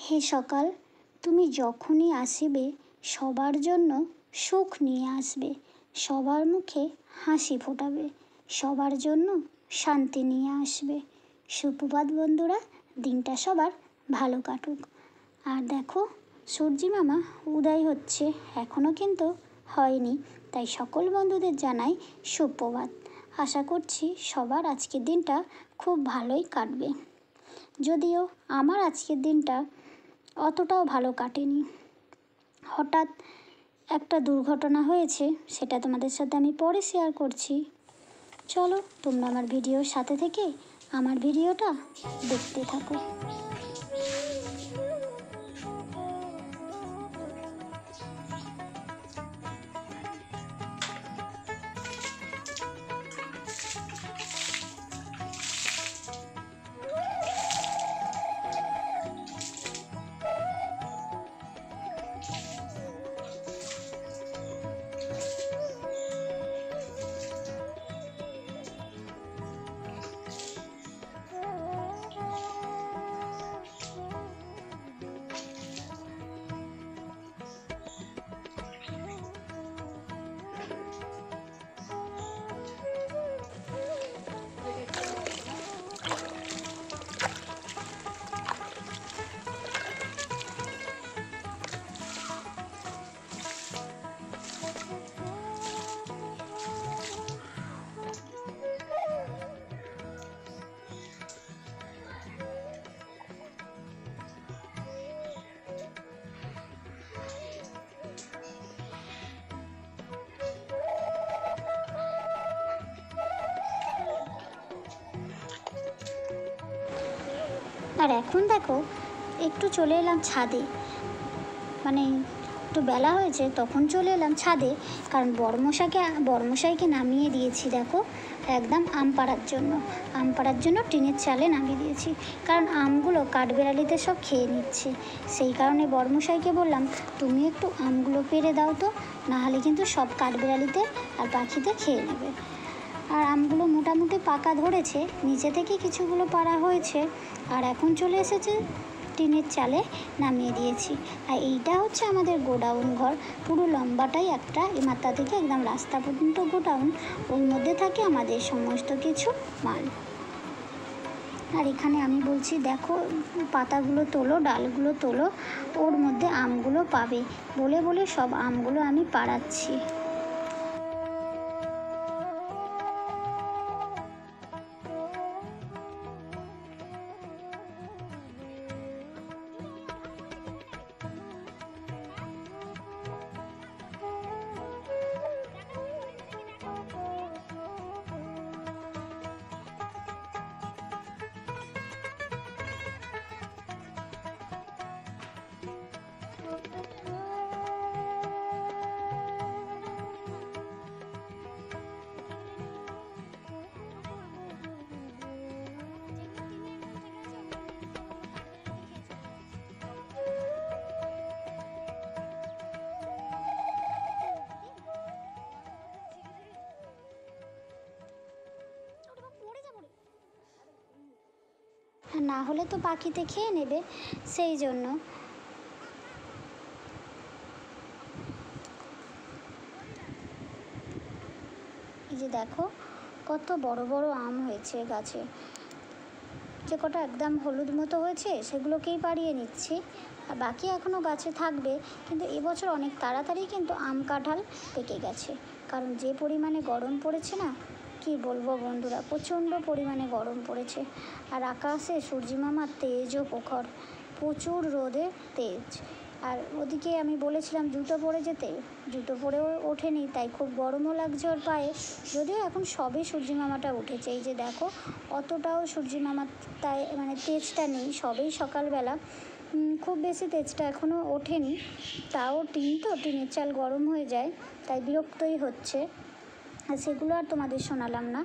হে সকাল, তুমি যখনই আসিবে সবার জন্য সুখ নিয়ে আসবে, সবার মুখে হাসি ফোটাবে, সবার জন্য শান্তি নিয়ে আসবে। সুপ্রভাত বন্ধুরা, দিনটা সবার ভালো কাটুক। আর দেখো, সূর্যি মামা উদয় হচ্ছে, এখনও কিন্তু হয়নি, তাই সকল বন্ধুদের জানাই সুপ্রভাত। আশা করছি সবার আজকের দিনটা খুব ভালোই কাটবে। যদিও আমার আজকের দিনটা অতটাও ভালো কাটেনি। হঠাৎ একটা দুর্ঘটনা হয়েছে, সেটা তোমাদের সাথে আমি পরে শেয়ার করছি। চলো তোমরা আমার ভিডিওর সাথে থেকে আমার ভিডিওটা দেখতে থাকো। আর এখন দেখো, একটু চলে এলাম ছাদে, মানে একটু বেলা হয়েছে তখন চলে এলাম ছাদে, কারণ বড়মশাইকে নামিয়ে দিয়েছি। দেখো, একদম আম পাড়ার জন্য টিনের চালে নামিয়ে দিয়েছি, কারণ আমগুলো কাঠবেড়ালিতে সব খেয়ে নিচ্ছে। সেই কারণে বড়মশাইকে বললাম, তুমি একটু আমগুলো পেড়ে দাও তো, নাহলে কিন্তু সব কাঠবেড়ালিতে আর পাখিতে খেয়ে নেবে। আর আমগুলো মোটামুটি পাকা ধরেছে, নিচে থেকে কিছুগুলো পাড়া হয়েছে, আর এখন চলে এসেছে টিনের চালে নামিয়ে দিয়েছি। আর এইটা হচ্ছে আমাদের গোডাউন ঘর, পুরো লম্বাটাই একটা, এই মাথা থেকে একদম রাস্তা পর্যন্ত গোডাউন, ওর মধ্যে থাকে আমাদের সমস্ত কিছু মাল। আর এখানে আমি বলছি, দেখো পাতাগুলো তোলো, ডালগুলো তোলো, ওর মধ্যে আমগুলো পাবে, বলে বলে সব আমগুলো আমি পাড়াচ্ছি। না হলে তো পাখিতে খেয়ে নেবে, সেই জন্য। এই যে দেখো, কত বড় বড় আম হয়েছে গাছে। যে কটা একদম হলুদ মতো হয়েছে সেগুলোকেই পাড়িয়ে নিচ্ছি, আর বাকি এখনও গাছে থাকবে। কিন্তু এবছর অনেক তাড়াতাড়ি কিন্তু আম কাঁঠাল পেকে গেছে, কারণ যে পরিমাণে গরম পড়েছে না, কি বলবো বন্ধুরা, প্রচণ্ড পরিমাণে গরম পড়েছে। আর আকাশে সূর্যি মামার তেজও প্রখর, প্রচুর রোদে তেজ। আর ওদিকে আমি বলেছিলাম জুতো পরে যেতে, জুতো পরেও ওঠেনি, তাই খুব গরমও লাগছে ওর পায়ে। যদিও এখন সবে সূর্যি মামাটা উঠেছে, এই যে দেখো, অতটাও সূর্যি মামার তাই মানে তেজটা নেই, সবেই সকালবেলা, খুব বেশি তেজটা এখনও ওঠেনি। তাও টিনের চাল গরম হয়ে যায়, তাই বিরক্তই হচ্ছে। আর সেগুলো আর তোমাদের শোনালাম না,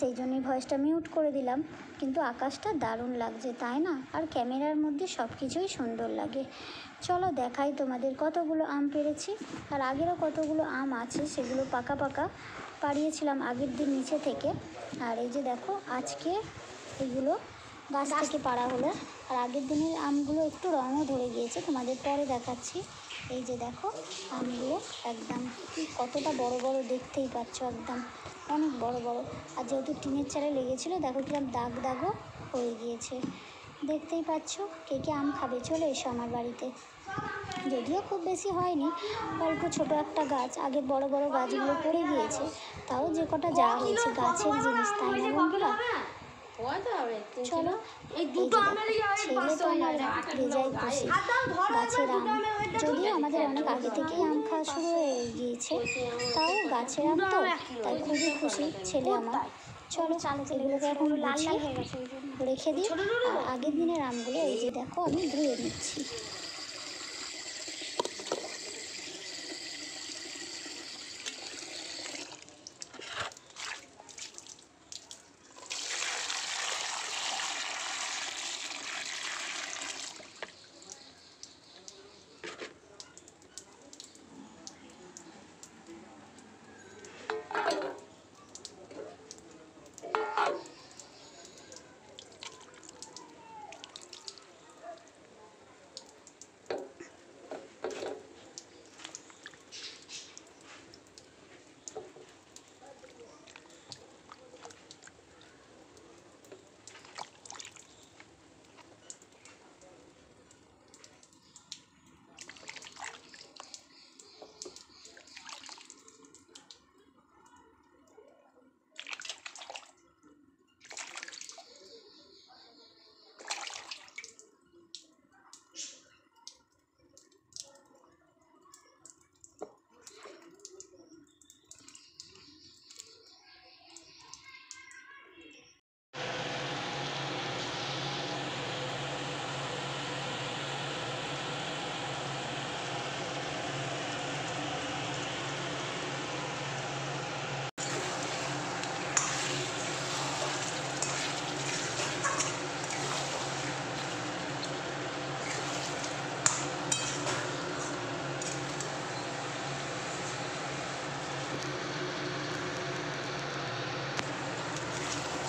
সেই জন্যই ভয়েসটা মিউট করে দিলাম। কিন্তু আকাশটা দারুণ লাগছে, তাই না? আর ক্যামেরার মধ্যে সব কিছুই সুন্দর লাগে। চলো দেখাই তোমাদের কতগুলো আম পেড়েছি, আর আগেরও কতগুলো আম আছে, সেগুলো পাকা পাকা পাড়িয়েছিলাম আগের দিন নিচে থেকে। আর এই যে দেখো, আজকে এগুলো গাছ থেকে পাড়া হলো। আর আগের দিনের আমগুলো একটু রঙও ধরে গিয়েছে, তোমাদের পরে দেখাচ্ছি। এই যে দেখো আমগুলো একদম কতটা বড় বড়, দেখতেই পাচ্ছ একদম অনেক বড় বড়। আর যেহেতু টিনের চালে লেগেছিলো দেখো কিরকম দাগ দাগও হয়ে গিয়েছে, দেখতেই পাচ্ছ। কে কে আম খাবে চলে এসো আমার বাড়িতে। যদিও খুব বেশি হয়নি, অল্প ছোট একটা গাছ, আগের বড় বড় গাছগুলো পড়ে গিয়েছে, তাও যে কটা যা হয়েছে গাছের জিনিস, তাই না বন্ধুরা? চলো, এই যে ছেলে তো আমার বেজায় খুশি গাছের আম, যদিও আমাদের অনেক আগে থেকেই আম খাওয়া শুরু হয়ে গিয়েছে, তাও গাছের আম তো, তাই খুবই খুশি ছেলে আমার। চলো এগুলোকে এখন রেখে দিই। আর আগের দিনের আমগুলো এই যে দেখো আমি ধুয়ে নিচ্ছি।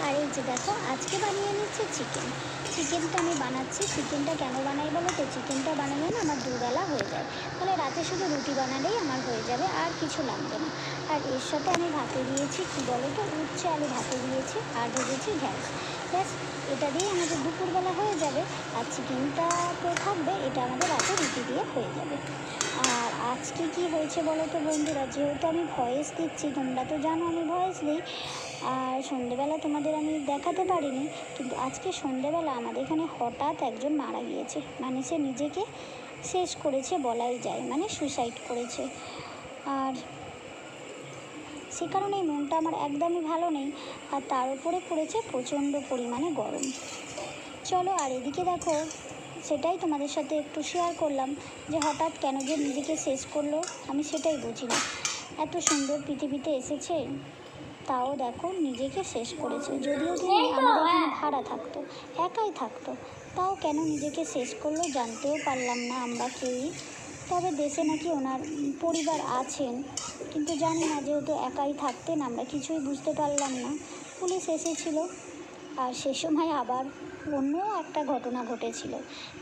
আর এই যে দেখো আজকে বানিয়ে নিচ্ছি চিকেনটা আমি বানাচ্ছি। চিকেনটা কেন বানাই বলো তো? চিকেনটা বানালে না আমার দুবেলা হয়ে যায়, তাহলে রাতে শুধু রুটি বানালেই আমার হয়ে যাবে, আর কিছু লাগবে না। আর এর সাথে আমি ভাতে দিয়েছি কী বলো তো, উচ্ছে আলু ভাতে দিয়েছি, আর ভেজেছি ঢ্যাঁড়স। ব্যাস এটা দিয়ে আমাদের দুপুরবেলা হয়ে যাবে। আর চিকেনটা তো থাকবে, এটা আমাদের রাতে রুটি দিয়ে হয়ে যাবে। আর আজকে কি হয়েছে বলো তো বন্ধুরা, যেহেতু আমি ভয়েস দিচ্ছি, তোমরা তো জানো আমি ভয়েস দিই, আর সন্ধেবেলা তোমাদের আমি দেখাতে পারিনি, কিন্তু আজকে সন্ধেবেলা আমাদের এখানে হঠাৎ একজন মারা গিয়েছে, মানে সে নিজেকে শেষ করেছে বলাই যায়, মানে সুসাইড করেছে। আর সে কারণে মনটা আমার একদমই ভালো নেই, আর তার উপরে পড়েছে প্রচণ্ড পরিমাণে গরম। চলো, আর এদিকে দেখো সেটাই তোমাদের সাথে একটু শেয়ার করলাম, যে হঠাৎ কেন যে নিজেকে শেষ করলো আমি সেটাই বুঝি না। এত সুন্দর পৃথিবীতে এসেছে, তাও দেখো নিজেকে শেষ করেছে। যদিও তিনি আমাদের এখানে ভাড়া থাকতো, একাই থাকতো, তাও কেন নিজেকে শেষ করলো জানতেও পারলাম না আমরা কেউই। তবে দেশে নাকি ওনার পরিবার আছেন, কিন্তু জানি না, যেহেতু একাই থাকতেন আমরা কিছুই বুঝতে পারলাম না। পুলিশ এসেছিল, আর সে সময় আবার অন্য একটা ঘটনা ঘটেছিল।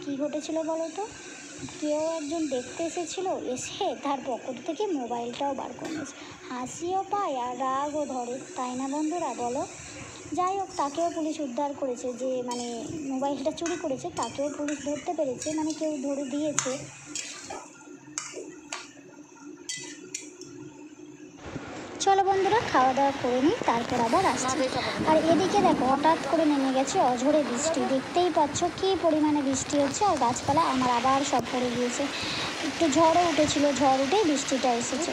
কি ঘটেছিল বলো তো? কেউ একজন দেখতে এসেছিল, এসে তার পকেট থেকে মোবাইলটাও বার করে নিয়েছে। হাসিও পায় আর রাগও ধরে, তাই না বন্ধুরা বলো? যাই হোক, তাকেও পুলিশ উদ্ধার করেছে, যে মানে মোবাইলটা চুরি করেছে তাকেও পুলিশ ধরতে পেরেছে, মানে কেউ ধরে দিয়েছে। চলো বন্ধুরা, খাওয়া দাওয়া করে নিই, তারপর আবার আসছি। আর এদিকে দেখো হঠাৎ করে নেমে গেছে অঝোরে বৃষ্টি, দেখতেই পাচ্ছ কী পরিমাণে বৃষ্টি হচ্ছে, আর গাছপালা আমার আবার সব পড়ে গিয়েছে। একটু ঝড়ও উঠেছিল, ঝড় উঠেই বৃষ্টিটা এসেছে।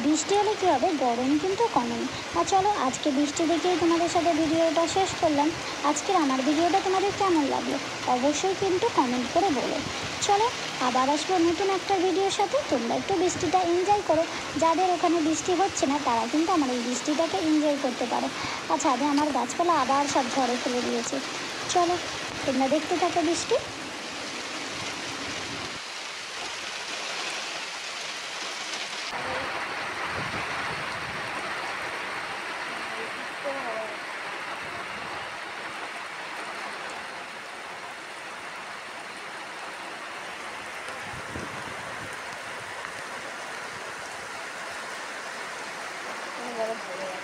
বৃষ্টি হলে কী হবে, গরম কিন্তু কমেনি। আর চলো, আজকে বৃষ্টি দেখেই তোমাদের সাথে ভিডিওটা শেষ করলাম। আজকের আমার ভিডিওটা তোমাদের কেমন লাগলো অবশ্যই কিন্তু কমেন্ট করে বলো। চলো, আবার আসবো নতুন একটা ভিডিওর সাথে। তোমরা একটু বৃষ্টিটা এনজয় করো, যাদের ওখানে বৃষ্টি হচ্ছে না তারা কিন্তু আমার এই বৃষ্টিটাকে এনজয় করতে পারো। আর ছাদে আমার গাছপালা আবার সব ঝড়ে ফেলে দিয়েছে। চলো, তোমরা দেখতে থাকো বৃষ্টি। ভালো লাগে।